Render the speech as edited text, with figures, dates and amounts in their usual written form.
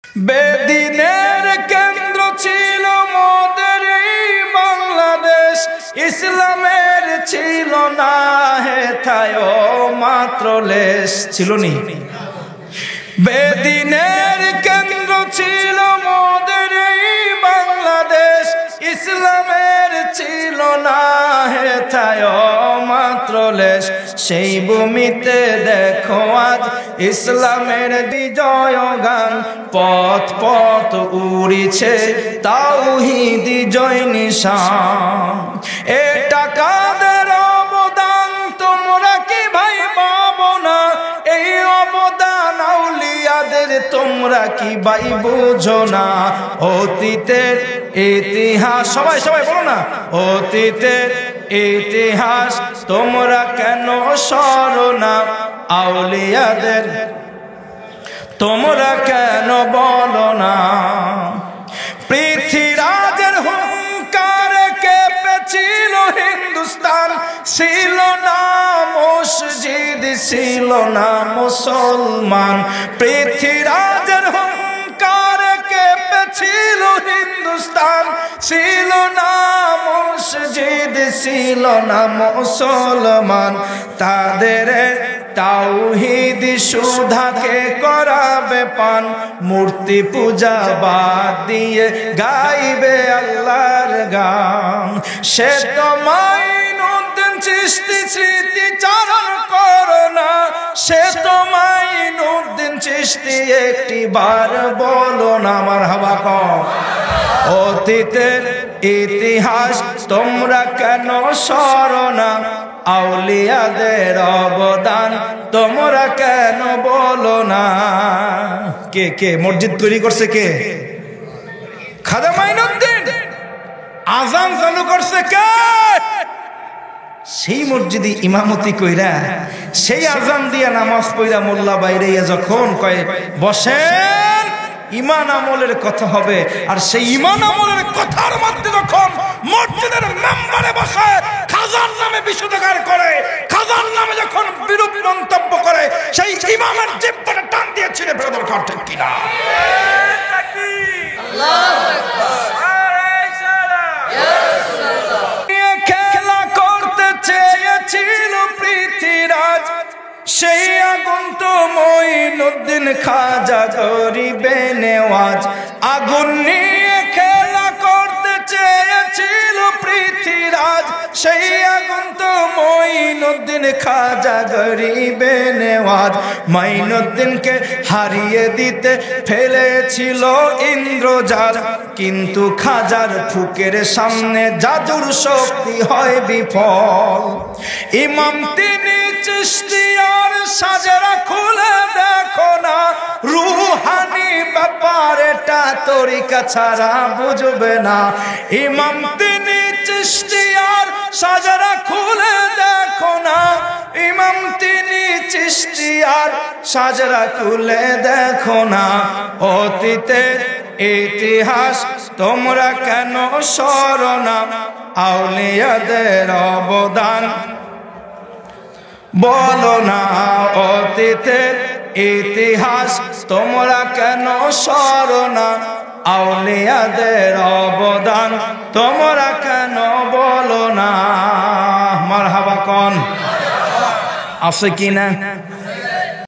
বেদিনের কেন্দ্র ছিল মোদের এই বাংলাদেশ, ইসলামের ছিল না হেথায় মাত্র লেশ। ছিল নি? বেদিনের কেন্দ্র ছিল মোদের এই বাংলাদেশ, ইসলামের ছিল না হেথায় মাত্র লেশ। সেই ভূমিতে দেখো আজ ইসলামের বিজয় গান, পথ পথ উড়িছে তাওহীদি জয় নিশান। এটা কাদের অবদান তোমরা কি ভাই পাবো না? এই অবদান আউলিয়াদের তোমরা কি ভাই বুঝো না? অতীতের ইতিহাস, সবাই সবাই বলো না, অতীতের ইতিহাস তোমরা কেন সরো না? আউলিয়াদের তোমরা কেন বলো না? পৃথ্বীরাজের হুঙ্কারে কেঁপেছিল হিন্দুস্তান, ছিল না মসজিদ, ছিল না মুসলমান। পৃথ্বীরাজের হুঙ্কারে কেঁপেছিল হিন্দুস্তান, ছিল না মসজিদ, ছিল না মুসলমান। তাদের তাওহীদি সুধাকে করাবে পান, মূর্তি পূজা বাদ দিয়ে গাইবে আল্লাহর গান। সে তো মাইনুদ্দিন চিশতি স্মৃতিচারণ করো না, সে তো মাইনুদ্দিন চিশতি একটি বার বলো না মারহাবা কও। অতীতের ইতিহাস তোমরা কেন সরো না? আউলিয়াদের অবদান তোমরা কেন বলো না? কে কে মসজিদ তৈরি করছে? কে? খাজা মাইনুদ্দিন। আজান চালু করছে কে? সেই মসজিদে ইমামতি কইরা, সেই আজান দিয়া নামাজ পড়া মোল্লা বাইরে যখন কয় বসেন, ঈমান আমলের কথা হবে। আর সেই ঈমান আমলের কথার মধ্যে যখন মসজিদের মেম্বারে বসে খাজার নামে বিশুদ্ধগার করে, খাজার নামে যখন বিরূপ মন্তব্য করে, সেই ইমামের জিহ্বাটা টান দিয়ে ছিঁড়ে ফেলে দরকার, ঠিক কিনা? খেলা করতে চেয়েছিল পৃথ্বীরাজ, সেই আগুন তো মঈনুদ্দিন খাজা গরিবে নেওয়াজ। আগুন নিয়ে খেলা করতে চেয়েছিল পৃথ্বীরাজ, সেই আগুন তো মঈনুদ্দিন খাজা গরিবে নেওয়াজ। মঈনুদ্দিনকে হারিয়ে দিতে ফেলেছিল ইন্দ্রজাল, কিন্তু খাজার ফুকের সামনে জাদুর শক্তি হয় বিফল। ইমাম তিনি চিশতিয়ার সাজরা খুলে দেখো না, রুহানি ব্যাপার এটা তরিকা ছাড়া বুঝবে না। ইমাম তিনি চিশতিয়ার সাজরা খুলে দেখো না, ইমাম তিনি চিশতিয়ার সাজরা খুলে দেখো না। অতীতের ইতিহাস তোমরা কেন সরো না? আউলিয়াদের অবদান বলো না। অতীতের ইতিহাস তোমরা কেন সরো না? আউলিয়াদের অবদান তোমরা কেন বলো না? মারহাবা কোন আছে কিনা?